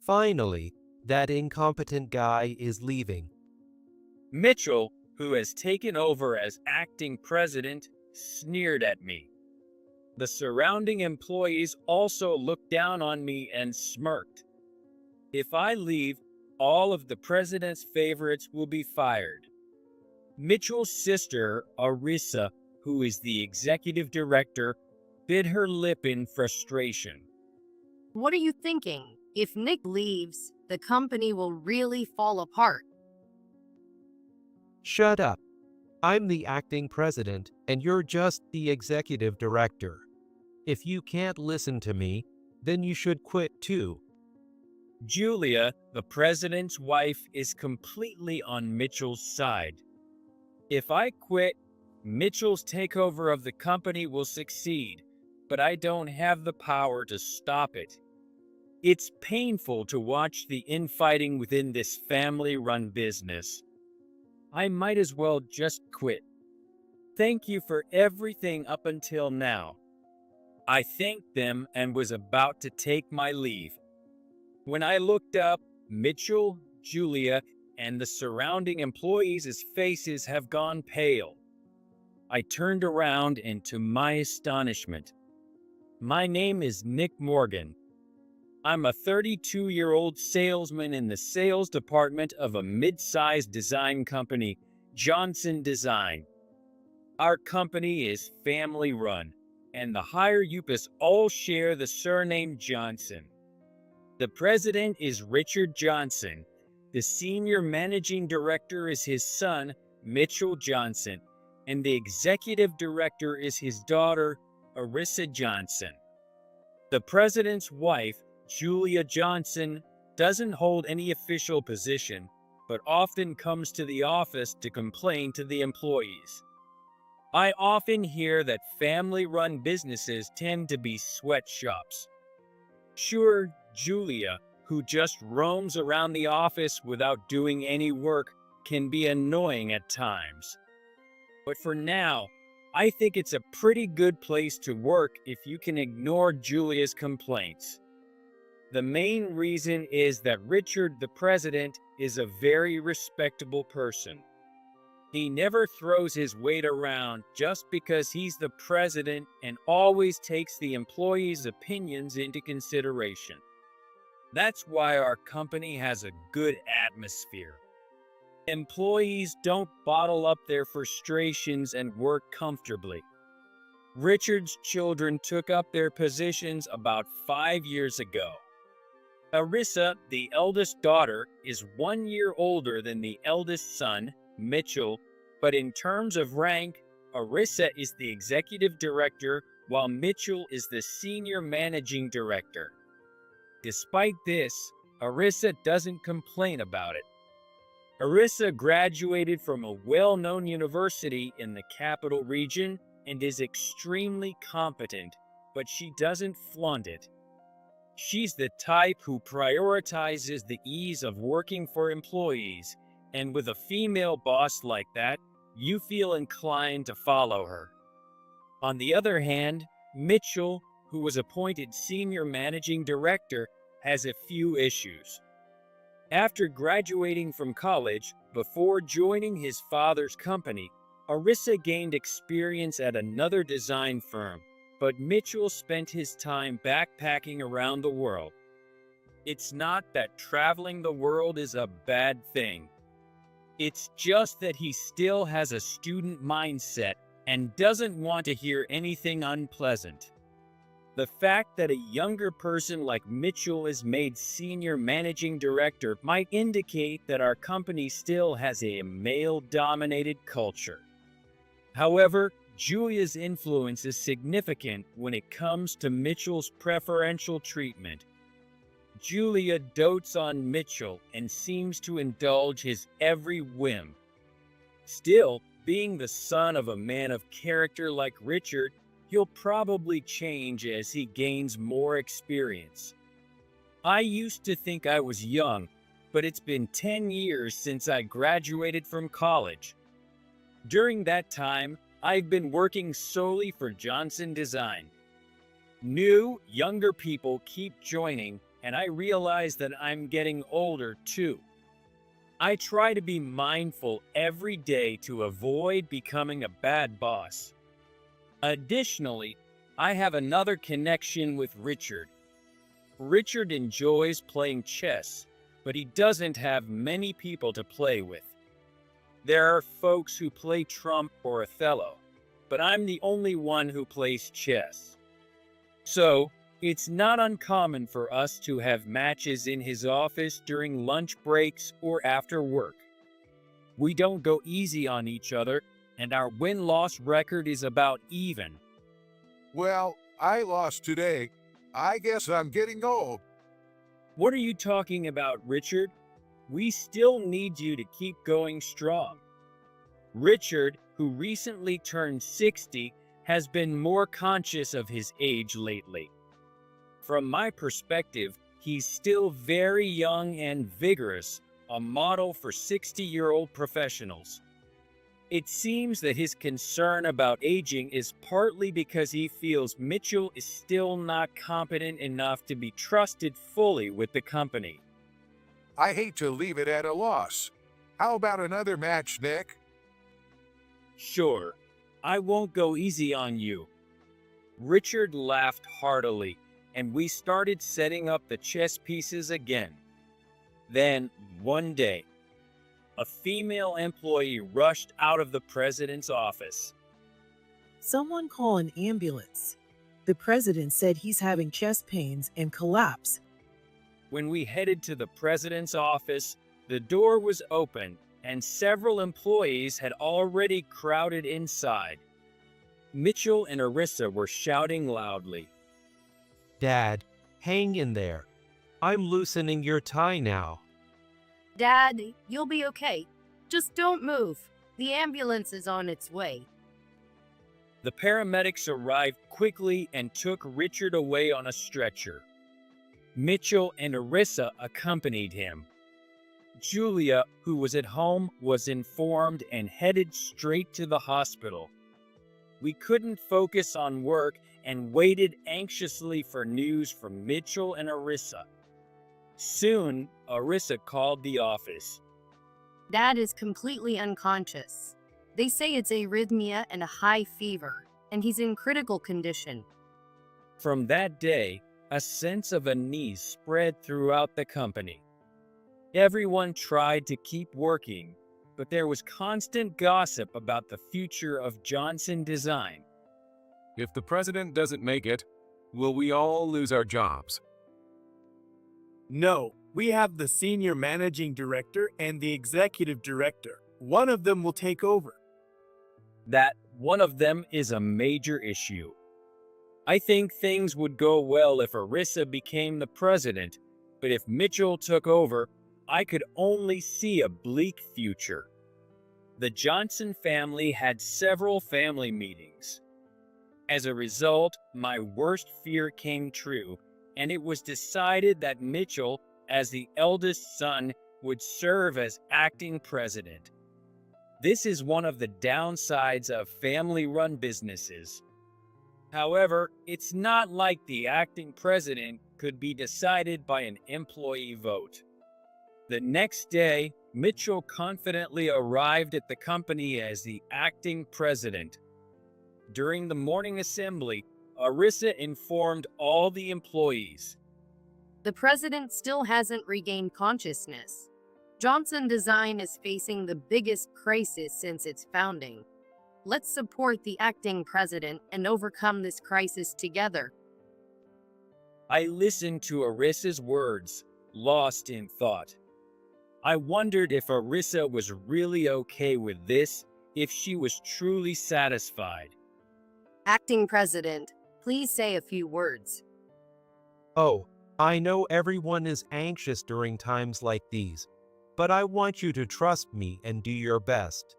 Finally, that incompetent guy is leaving. Mitchell, who has taken over as acting president, sneered at me. The surrounding employees also looked down on me and smirked. If I leave, all of the president's favorites will be fired. Mitchell's sister, Arissa, who is the executive director, bit her lip in frustration. What are you thinking? If Nick leaves, the company will really fall apart. Shut up. I'm the acting president, and you're just the executive director. If you can't listen to me, then you should quit too. Julia, the president's wife, is completely on Mitchell's side. If I quit, Mitchell's takeover of the company will succeed, but I don't have the power to stop it. It's painful to watch the infighting within this family-run business. I might as well just quit. Thank you for everything up until now. I thanked them and was about to take my leave. When I looked up, Mitchell, Julia, and the surrounding employees' faces have gone pale. I turned around and to my astonishment, my name is Nick Morgan. I'm a 32-year-old salesman in the sales department of a mid-sized design company, Johnson Design. Our company is family-run, and the higher ups all share the surname Johnson. The president is Richard Johnson. The senior managing director is his son, Mitchell Johnson, and the executive director is his daughter, Arissa Johnson. The president's wife, Julia Johnson, doesn't hold any official position, but often comes to the office to complain to the employees. I often hear that family-run businesses tend to be sweatshops. Sure, Julia, who just roams around the office without doing any work, can be annoying at times. But for now, I think it's a pretty good place to work if you can ignore Julia's complaints. The main reason is that Richard, the president, is a very respectable person. He never throws his weight around just because he's the president and always takes the employees' opinions into consideration. That's why our company has a good atmosphere. Employees don't bottle up their frustrations and work comfortably. Richard's children took up their positions about 5 years ago. Arissa, the eldest daughter, is 1 year older than the eldest son, Mitchell, but in terms of rank, Arissa is the executive director while Mitchell is the senior managing director. Despite this, Arissa doesn't complain about it. Arissa graduated from a well-known university in the capital region and is extremely competent, but she doesn't flaunt it. She's the type who prioritizes the ease of working for employees, and with a female boss like that, you feel inclined to follow her. On the other hand, Mitchell, who was appointed senior managing director, has a few issues. After graduating from college, before joining his father's company, Arissa gained experience at another design firm, but Mitchell spent his time backpacking around the world. It's not that traveling the world is a bad thing. It's just that he still has a student mindset and doesn't want to hear anything unpleasant. The fact that a younger person like Mitchell is made senior managing director might indicate that our company still has a male-dominated culture. However, Julia's influence is significant when it comes to Mitchell's preferential treatment. Julia dotes on Mitchell and seems to indulge his every whim. Still, being the son of a man of character like Richard, he'll probably change as he gains more experience. I used to think I was young, but it's been 10 years since I graduated from college. During that time, I've been working solely for Johnson Design. New, younger people keep joining, and I realize that I'm getting older too. I try to be mindful every day to avoid becoming a bad boss. Additionally, I have another connection with Richard. Richard enjoys playing chess, but he doesn't have many people to play with. There are folks who play Trump or Othello, but I'm the only one who plays chess. So, it's not uncommon for us to have matches in his office during lunch breaks or after work. We don't go easy on each other, and our win-loss record is about even. Well, I lost today. I guess I'm getting old. What are you talking about, Richard? We still need you to keep going strong. Richard, who recently turned 60, has been more conscious of his age lately. From my perspective, he's still very young and vigorous, a model for 60-year-old professionals. It seems that his concern about aging is partly because he feels Mitchell is still not competent enough to be trusted fully with the company. I hate to leave it at a loss. How about another match, Nick? Sure, I won't go easy on you. Richard laughed heartily, and we started setting up the chess pieces again. Then, one day, a female employee rushed out of the president's office. Someone call an ambulance. The president said he's having chest pains and collapse. When we headed to the president's office, the door was open and several employees had already crowded inside. Mitchell and Arissa were shouting loudly. Dad, hang in there. I'm loosening your tie now. Dad, you'll be okay. Just don't move. The ambulance is on its way. The paramedics arrived quickly and took Richard away on a stretcher. Mitchell and Arissa accompanied him. Julia, who was at home, was informed and headed straight to the hospital. We couldn't focus on work and waited anxiously for news from Mitchell and Arissa. Soon, Arissa called the office. Dad is completely unconscious. They say it's arrhythmia and a high fever, and he's in critical condition. From that day, a sense of unease spread throughout the company. Everyone tried to keep working, but there was constant gossip about the future of Johnson Design. If the president doesn't make it, will we all lose our jobs? No, we have the senior managing director and the executive director. One of them will take over. That one of them is a major issue. I think things would go well if Arissa became the president, but if Mitchell took over, I could only see a bleak future. The Johnson family had several family meetings. As a result, my worst fear came true, and it was decided that Mitchell, as the eldest son, would serve as acting president. This is one of the downsides of family-run businesses. However, it's not like the acting president could be decided by an employee vote. The next day, Mitchell confidently arrived at the company as the acting president. During the morning assembly, Arissa informed all the employees. The president still hasn't regained consciousness. Johnson Design is facing the biggest crisis since its founding. Let's support the acting president and overcome this crisis together. I listened to Arissa's words, lost in thought. I wondered if Arissa was really okay with this, if she was truly satisfied. Acting president, please say a few words. Oh, I know everyone is anxious during times like these, but I want you to trust me and do your best.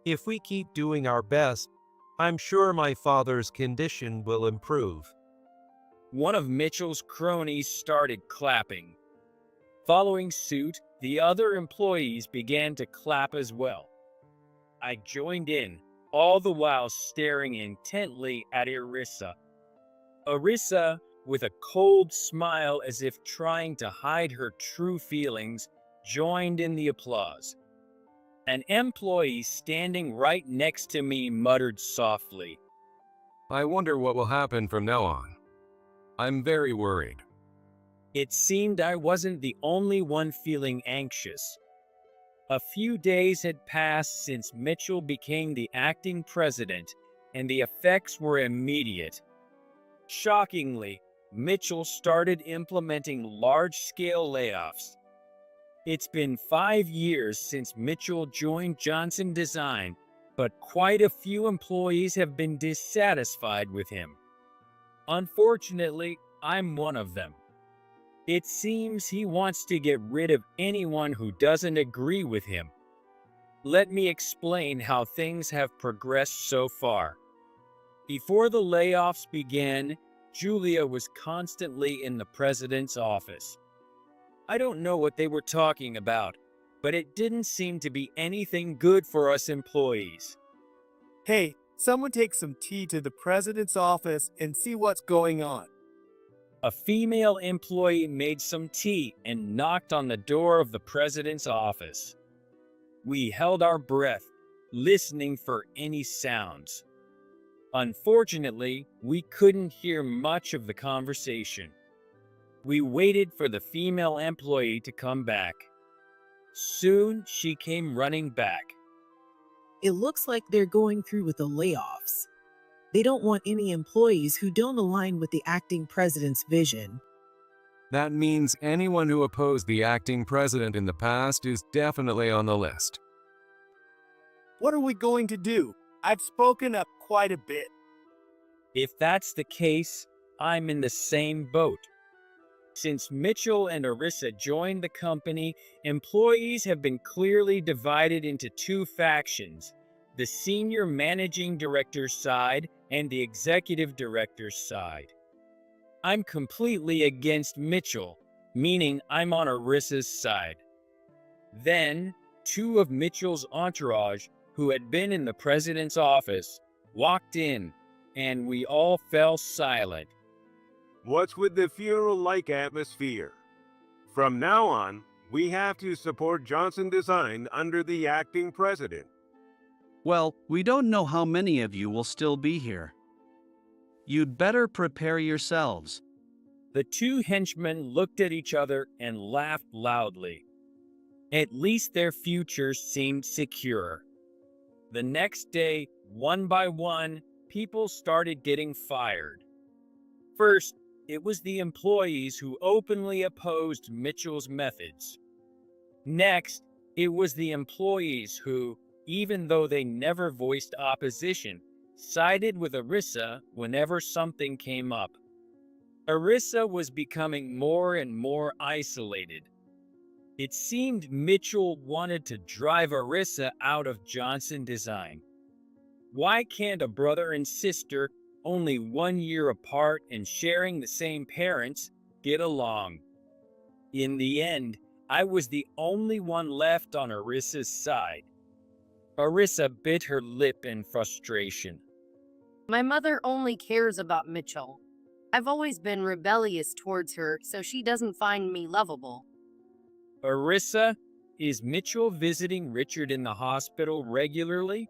If we keep doing our best, I'm sure my father's condition will improve. One of Mitchell's cronies started clapping. Following suit, the other employees began to clap as well. I joined in, all the while staring intently at Arissa. Arissa, with a cold smile as if trying to hide her true feelings, joined in the applause. An employee standing right next to me muttered softly, I wonder what will happen from now on. I'm very worried. It seemed I wasn't the only one feeling anxious. A few days had passed since Mitchell became the acting president, and the effects were immediate. Shockingly, Mitchell started implementing large-scale layoffs. It's been 5 years since Mitchell joined Johnson Design, but quite a few employees have been dissatisfied with him. Unfortunately, I'm one of them. It seems he wants to get rid of anyone who doesn't agree with him. Let me explain how things have progressed so far. Before the layoffs began, Julia was constantly in the president's office. I don't know what they were talking about, but it didn't seem to be anything good for us employees. Hey, someone take some tea to the president's office and see what's going on. A female employee made some tea and knocked on the door of the president's office. We held our breath, listening for any sounds. Unfortunately, we couldn't hear much of the conversation. We waited for the female employee to come back. Soon, she came running back. It looks like they're going through with the layoffs. They don't want any employees who don't align with the acting president's vision. That means anyone who opposed the acting president in the past is definitely on the list. What are we going to do? I've spoken up quite a bit. If that's the case, I'm in the same boat. Since Mitchell and Arissa joined the company, employees have been clearly divided into two factions, the senior managing director's side and the executive director's side. I'm completely against Mitchell, meaning I'm on Arissa's side. Then, two of Mitchell's entourage, who had been in the president's office, walked in, and we all fell silent. What's with the funeral-like atmosphere? From now on, we have to support Johnson Design under the acting president. Well, we don't know how many of you will still be here. You'd better prepare yourselves. The two henchmen looked at each other and laughed loudly. At least their futures seemed secure. The next day, one by one, people started getting fired. First, it was the employees who openly opposed Mitchell's methods. Next, it was the employees who, even though they never voiced opposition, sided with Arissa whenever something came up. Arissa was becoming more and more isolated. It seemed Mitchell wanted to drive Arissa out of Johnson Design. Why can't a brother and sister, only 1 year apart and sharing the same parents, get along? In the end, I was the only one left on Arissa's side. Arissa bit her lip in frustration. My mother only cares about Mitchell. I've always been rebellious towards her, so she doesn't find me lovable. Arissa, is Mitchell visiting Richard in the hospital regularly?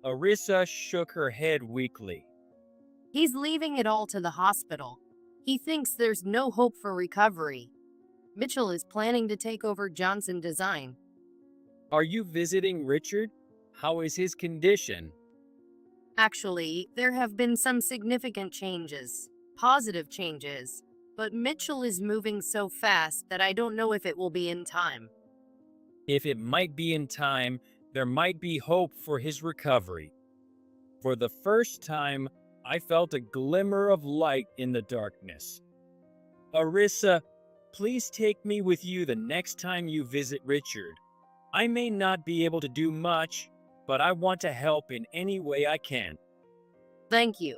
Arissa shook her head weakly. He's leaving it all to the hospital. He thinks there's no hope for recovery. Mitchell is planning to take over Johnson Design. Are you visiting Richard? How is his condition? Actually, there have been some significant changes, positive changes, but Mitchell is moving so fast that I don't know if it will be in time. If it might be in time, there might be hope for his recovery. For the first time, I felt a glimmer of light in the darkness. Arissa, please take me with you the next time you visit Richard. I may not be able to do much, but I want to help in any way I can. Thank you.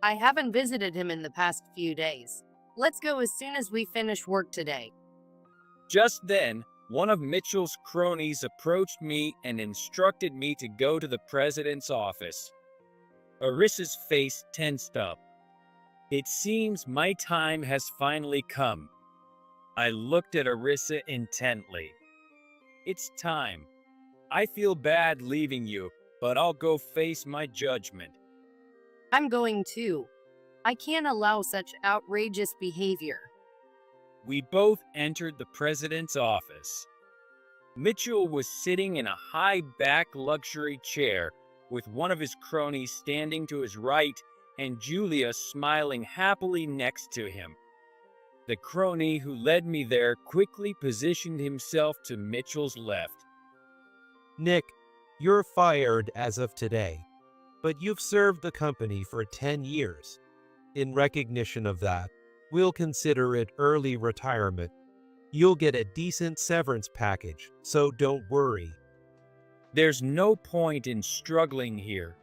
I haven't visited him in the past few days. Let's go as soon as we finish work today. Just then, one of Mitchell's cronies approached me and instructed me to go to the president's office. Arissa's face tensed up. It seems my time has finally come. I looked at Arissa intently. It's time. I feel bad leaving you, but I'll go face my judgment. I'm going too. I can't allow such outrageous behavior. We both entered the president's office. Mitchell was sitting in a high-back luxury chair with one of his cronies standing to his right and Julia smiling happily next to him. The crony who led me there quickly positioned himself to Mitchell's left. Nick, you're fired as of today, but you've served the company for 10 years. In recognition of that, we'll consider it early retirement. You'll get a decent severance package, so don't worry. There's no point in struggling here.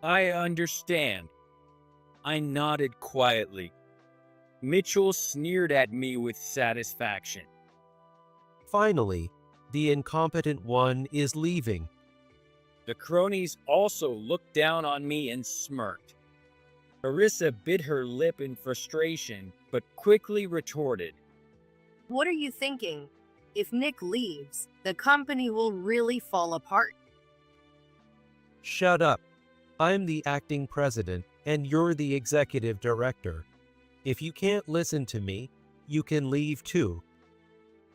I understand. I nodded quietly. Mitchell sneered at me with satisfaction. Finally, the incompetent one is leaving. The cronies also looked down on me and smirked. Arissa bit her lip in frustration, but quickly retorted. What are you thinking? If Nick leaves, the company will really fall apart. Shut up. I'm the acting president, and you're the executive director. If you can't listen to me, you can leave too.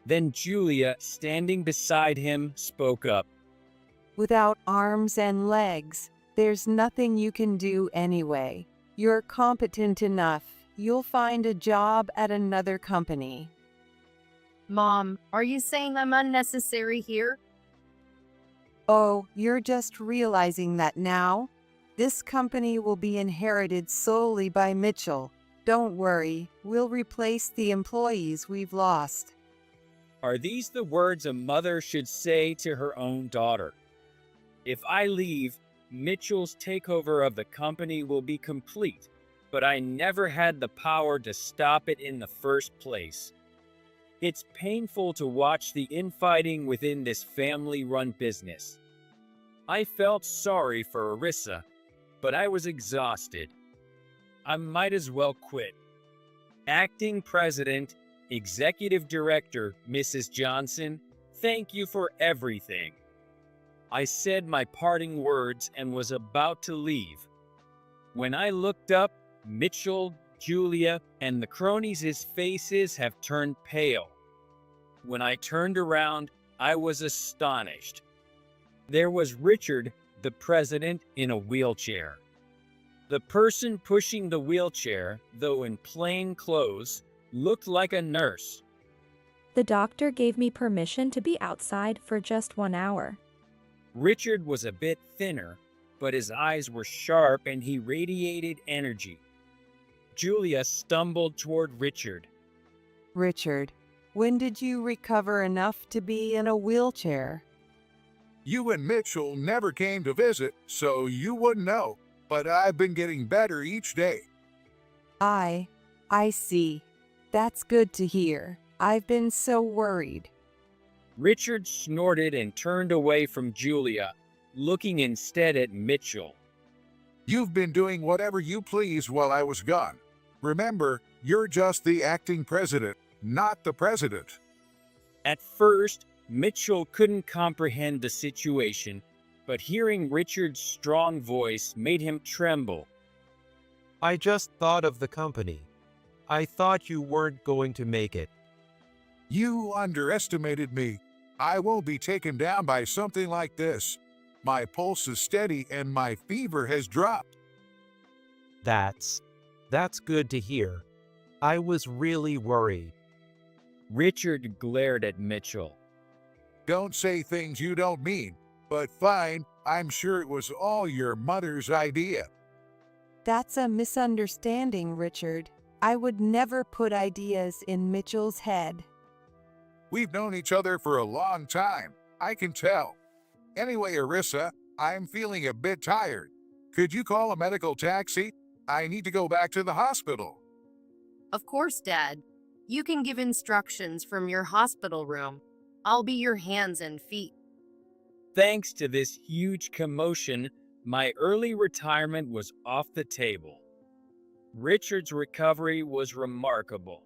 Then Julia, standing beside him, spoke up. Without arms and legs, there's nothing you can do anyway. You're competent enough. You'll find a job at another company. Mom, are you saying I'm unnecessary here? Oh, you're just realizing that now? This company will be inherited solely by Mitchell. Don't worry, we'll replace the employees we've lost. Are these the words a mother should say to her own daughter? If I leave, Mitchell's takeover of the company will be complete, but I never had the power to stop it in the first place. It's painful to watch the infighting within this family-run business. I felt sorry for Arissa, but I was exhausted. I might as well quit. Acting President, Executive Director, Mrs. Johnson, thank you for everything. I said my parting words and was about to leave. When I looked up, Mitchell, Julia, and the cronies' faces have turned pale. When I turned around, I was astonished. There was Richard, the president, in a wheelchair. The person pushing the wheelchair, though in plain clothes, looked like a nurse. The doctor gave me permission to be outside for just 1 hour. Richard was a bit thinner, but his eyes were sharp and he radiated energy. Julia stumbled toward Richard. Richard, when did you recover enough to be in a wheelchair? You and Mitchell never came to visit, so you wouldn't know. But I've been getting better each day. I see. That's good to hear. I've been so worried. Richard snorted and turned away from Julia, looking instead at Mitchell. You've been doing whatever you please while I was gone. Remember, you're just the acting president, not the president. At first, Mitchell couldn't comprehend the situation, but hearing Richard's strong voice made him tremble. I just thought of the company. I thought you weren't going to make it. You underestimated me. I won't be taken down by something like this. My pulse is steady and my fever has dropped. That's good to hear. I was really worried. Richard glared at Mitchell. Don't say things you don't mean, but fine, I'm sure it was all your mother's idea. That's a misunderstanding, Richard. I would never put ideas in Mitchell's head. We've known each other for a long time, I can tell. Anyway, Arissa, I'm feeling a bit tired. Could you call a medical taxi? I need to go back to the hospital. Of course, Dad. You can give instructions from your hospital room. I'll be your hands and feet. Thanks to this huge commotion, my early retirement was off the table. Richard's recovery was remarkable.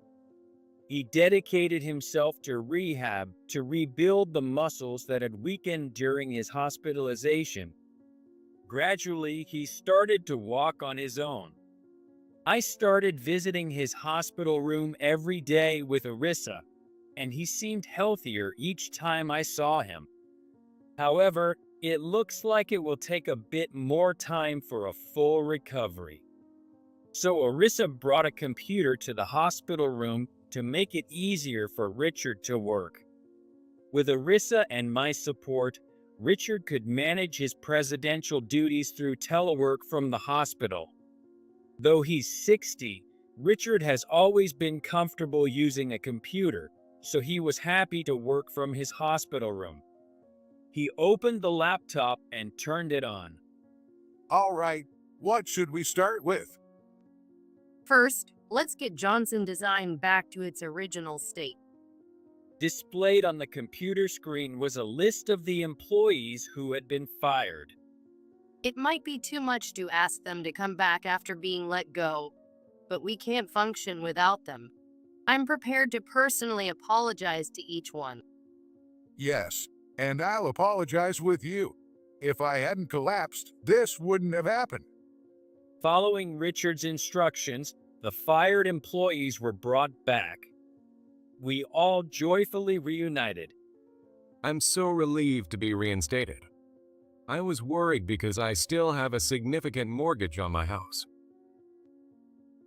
He dedicated himself to rehab to rebuild the muscles that had weakened during his hospitalization. Gradually, he started to walk on his own. I started visiting his hospital room every day with Arissa, and he seemed healthier each time I saw him. However, it looks like it will take a bit more time for a full recovery. So Arissa brought a computer to the hospital room to make it easier for Richard to work. With Arissa and my support, Richard could manage his presidential duties through telework from the hospital. Though he's 60, Richard has always been comfortable using a computer, so he was happy to work from his hospital room. He opened the laptop and turned it on. All right, what should we start with? First, let's get Johnson Design back to its original state. Displayed on the computer screen was a list of the employees who had been fired. It might be too much to ask them to come back after being let go, but we can't function without them. I'm prepared to personally apologize to each one. Yes, and I'll apologize with you. If I hadn't collapsed, this wouldn't have happened. Following Richard's instructions, the fired employees were brought back. We all joyfully reunited. I'm so relieved to be reinstated. I was worried because I still have a significant mortgage on my house.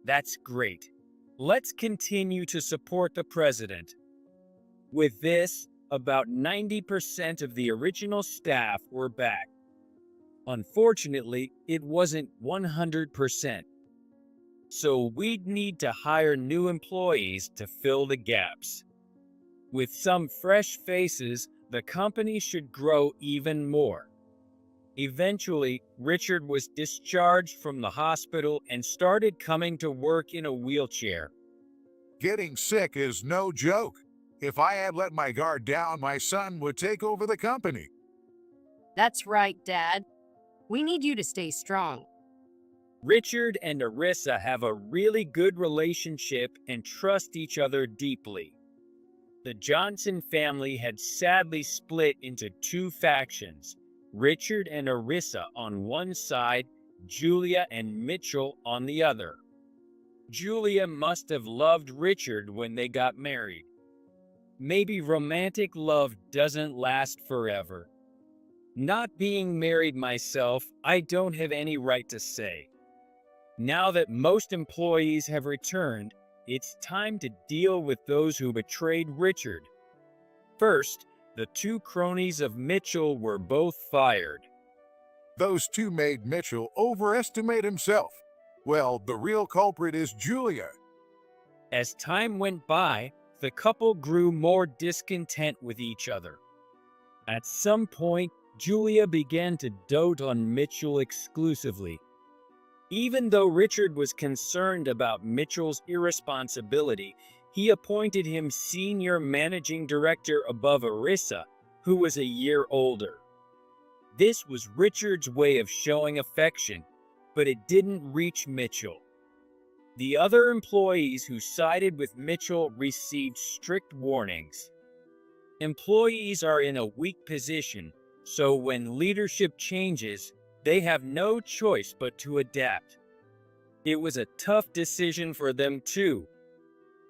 That's great. Let's continue to support the president. With this, about 90% of the original staff were back. Unfortunately, it wasn't 100%. So we'd need to hire new employees to fill the gaps. With some fresh faces, the company should grow even more. Eventually, Richard was discharged from the hospital and started coming to work in a wheelchair. Getting sick is no joke. If I had let my guard down, my son would take over the company. That's right, Dad. We need you to stay strong. Richard and Arissa have a really good relationship and trust each other deeply. The Johnson family had sadly split into two factions, Richard and Arissa on one side, Julia and Mitchell on the other. Julia must have loved Richard when they got married. Maybe romantic love doesn't last forever. Not being married myself, I don't have any right to say. Now that most employees have returned, it's time to deal with those who betrayed Richard. First, the two cronies of Mitchell were both fired. Those two made Mitchell overestimate himself. Well, the real culprit is Julia. As time went by, the couple grew more discontent with each other. At some point, Julia began to dote on Mitchell exclusively. Even though Richard was concerned about Mitchell's irresponsibility, he appointed him senior managing director above Arissa, who was a year older. This was Richard's way of showing affection, but it didn't reach Mitchell. The other employees who sided with Mitchell received strict warnings. Employees are in a weak position, so when leadership changes, they have no choice but to adapt. It was a tough decision for them too.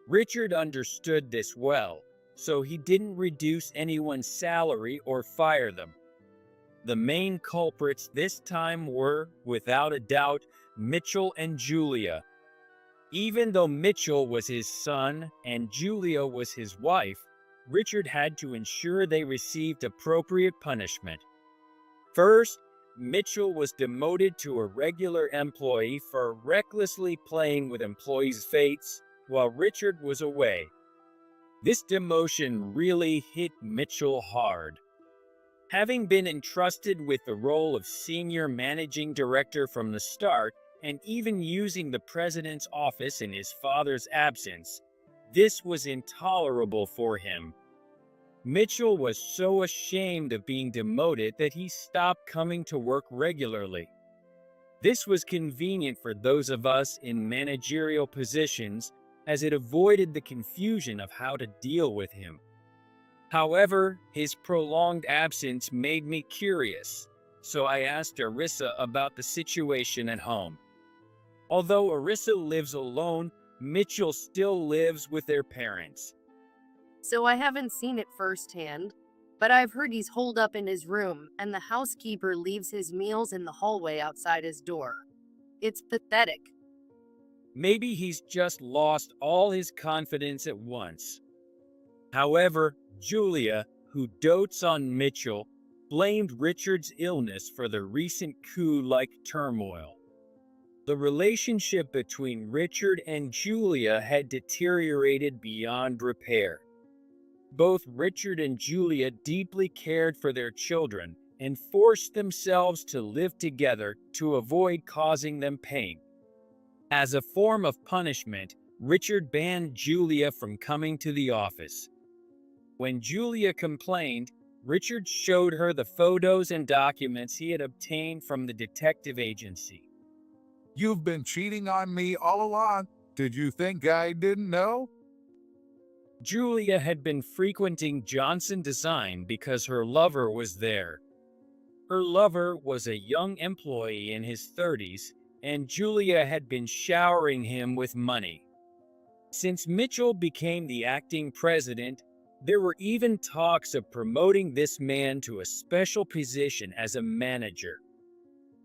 Richard understood this well, so he didn't reduce anyone's salary or fire them. The main culprits this time were, without a doubt, Mitchell and Julia. Even though Mitchell was his son and Julia was his wife, Richard had to ensure they received appropriate punishment. First, Mitchell was demoted to a regular employee for recklessly playing with employees' fates while Richard was away. This demotion really hit Mitchell hard. Having been entrusted with the role of senior managing director from the start, and even using the president's office in his father's absence, this was intolerable for him. Mitchell was so ashamed of being demoted that he stopped coming to work regularly. This was convenient for those of us in managerial positions, as it avoided the confusion of how to deal with him. However, his prolonged absence made me curious, so I asked Arissa about the situation at home. Although Arissa lives alone, Mitchell still lives with their parents. So I haven't seen it firsthand, but I've heard he's holed up in his room and the housekeeper leaves his meals in the hallway outside his door. It's pathetic. Maybe he's just lost all his confidence at once. However, Julia, who dotes on Mitchell, blamed Richard's illness for the recent coup-like turmoil. The relationship between Richard and Julia had deteriorated beyond repair. Both Richard and Julia deeply cared for their children and forced themselves to live together to avoid causing them pain. As a form of punishment, Richard banned Julia from coming to the office. When Julia complained, Richard showed her the photos and documents he had obtained from the detective agency. You've been cheating on me all along. Did you think I didn't know? Julia had been frequenting Johnson Design because her lover was there. Her lover was a young employee in his 30s, and Julia had been showering him with money. Since Mitchell became the acting president, there were even talks of promoting this man to a special position as a manager.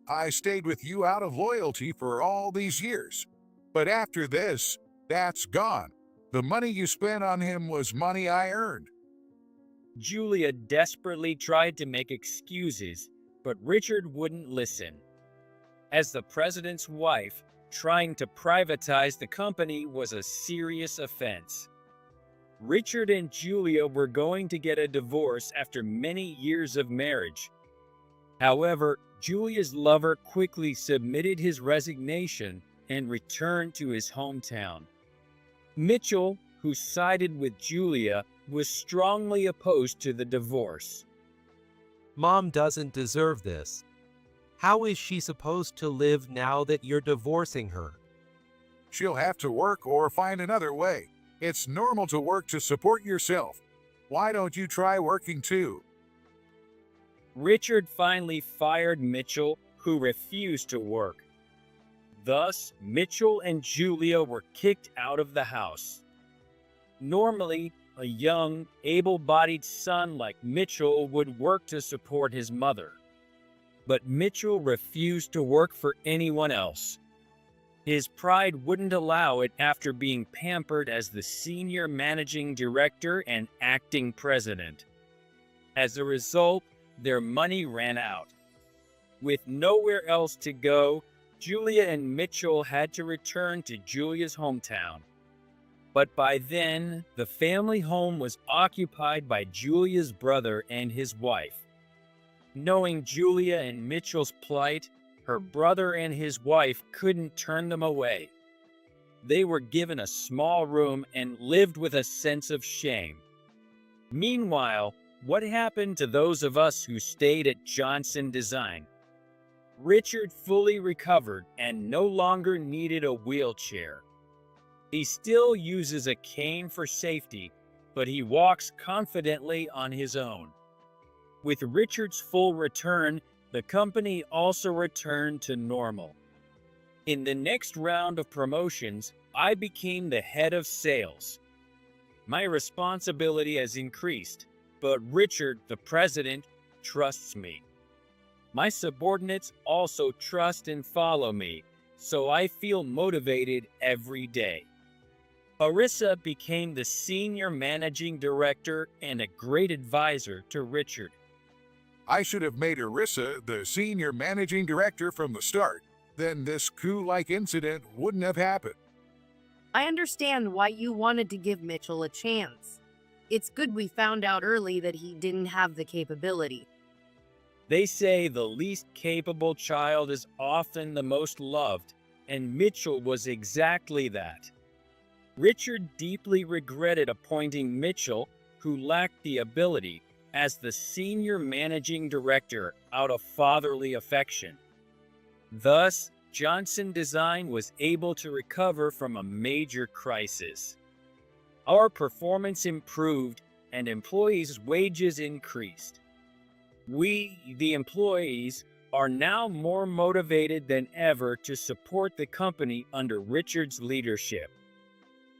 I stayed with you out of loyalty for all these years. But after this, that's gone. The money you spent on him was money I earned. Julia desperately tried to make excuses, but Richard wouldn't listen. As the president's wife, trying to privatize the company was a serious offense. Richard and Julia were going to get a divorce after many years of marriage. However, Julia's lover quickly submitted his resignation and returned to his hometown. Mitchell, who sided with Julia, was strongly opposed to the divorce. Mom doesn't deserve this. How is she supposed to live now that you're divorcing her? She'll have to work or find another way. It's normal to work to support yourself. Why don't you try working too? Richard finally fired Mitchell, who refused to work. Thus, Mitchell and Julia were kicked out of the house. Normally, a young, able-bodied son like Mitchell would work to support his mother. But Mitchell refused to work for anyone else. His pride wouldn't allow it after being pampered as the senior managing director and acting president. As a result, their money ran out. With nowhere else to go, Julia and Mitchell had to return to Julia's hometown. But by then, the family home was occupied by Julia's brother and his wife. Knowing Julia and Mitchell's plight, her brother and his wife couldn't turn them away. They were given a small room and lived with a sense of shame. Meanwhile, what happened to those of us who stayed at Johnson Design? Richard fully recovered and no longer needed a wheelchair. He still uses a cane for safety, but he walks confidently on his own. With Richard's full return, the company also returned to normal. In the next round of promotions, I became the head of sales. My responsibility has increased, but Richard, the president, trusts me. My subordinates also trust and follow me, so I feel motivated every day. Arissa became the senior managing director and a great advisor to Richard. I should have made Arissa the senior managing director from the start. Then this coup-like incident wouldn't have happened. I understand why you wanted to give Mitchell a chance. It's good we found out early that he didn't have the capability. They say the least capable child is often the most loved, and Mitchell was exactly that. Richard deeply regretted appointing Mitchell, who lacked the ability, as the senior managing director out of fatherly affection. Thus, Johnson Design was able to recover from a major crisis. Our performance improved and employees' wages increased. We, the employees, are now more motivated than ever to support the company under Richard's leadership.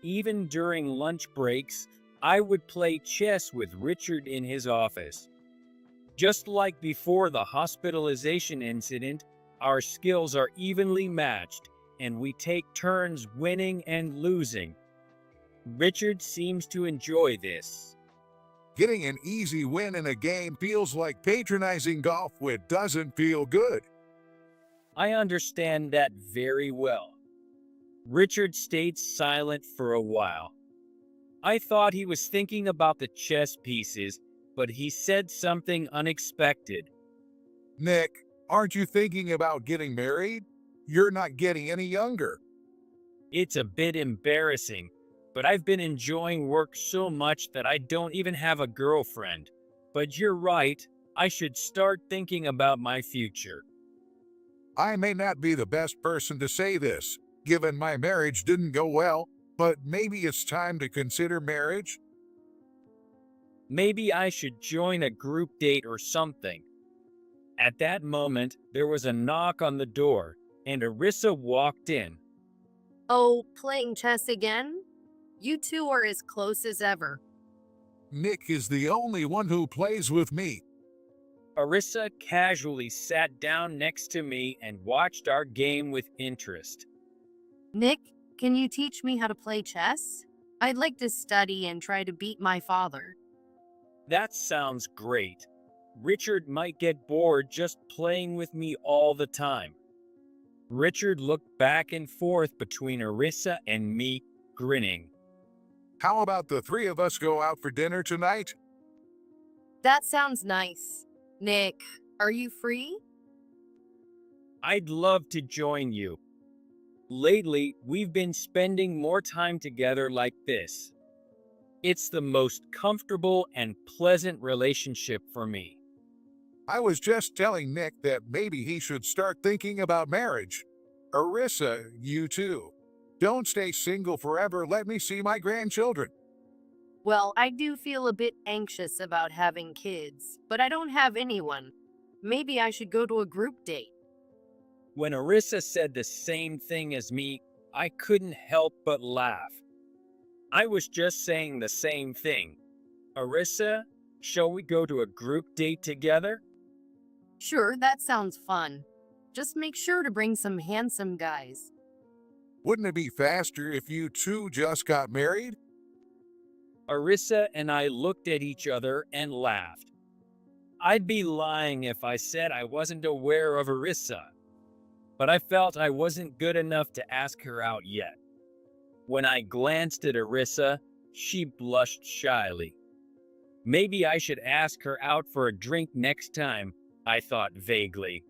Even during lunch breaks, I would play chess with Richard in his office. Just like before the hospitalization incident, our skills are evenly matched, and we take turns winning and losing. Richard seems to enjoy this. Getting an easy win in a game feels like patronizing golf, which doesn't feel good. I understand that very well. Richard stayed silent for a while. I thought he was thinking about the chess pieces, but he said something unexpected. Nick, aren't you thinking about getting married? You're not getting any younger. It's a bit embarrassing, but I've been enjoying work so much that I don't even have a girlfriend. But you're right, I should start thinking about my future. I may not be the best person to say this, given my marriage didn't go well, but maybe it's time to consider marriage. Maybe I should join a group date or something. At that moment, there was a knock on the door, and Arissa walked in. Oh, playing chess again? You two are as close as ever. Nick is the only one who plays with me. Arissa casually sat down next to me and watched our game with interest. Nick, can you teach me how to play chess? I'd like to study and try to beat my father. That sounds great. Richard might get bored just playing with me all the time. Richard looked back and forth between Arissa and me, grinning. How about the three of us go out for dinner tonight? That sounds nice. Nick, are you free? I'd love to join you. Lately, we've been spending more time together like this. It's the most comfortable and pleasant relationship for me. I was just telling Nick that maybe he should start thinking about marriage. Arissa, you too. Don't stay single forever. Let me see my grandchildren. Well, I do feel a bit anxious about having kids, but I don't have anyone. Maybe I should go to a group date. When Arissa said the same thing as me, I couldn't help but laugh. I was just saying the same thing. Arissa, shall we go to a group date together? Sure, that sounds fun. Just make sure to bring some handsome guys. Wouldn't it be faster if you two just got married? Arissa and I looked at each other and laughed. I'd be lying if I said I wasn't aware of Arissa, but I felt I wasn't good enough to ask her out yet. When I glanced at Arissa, she blushed shyly. Maybe I should ask her out for a drink next time, I thought vaguely.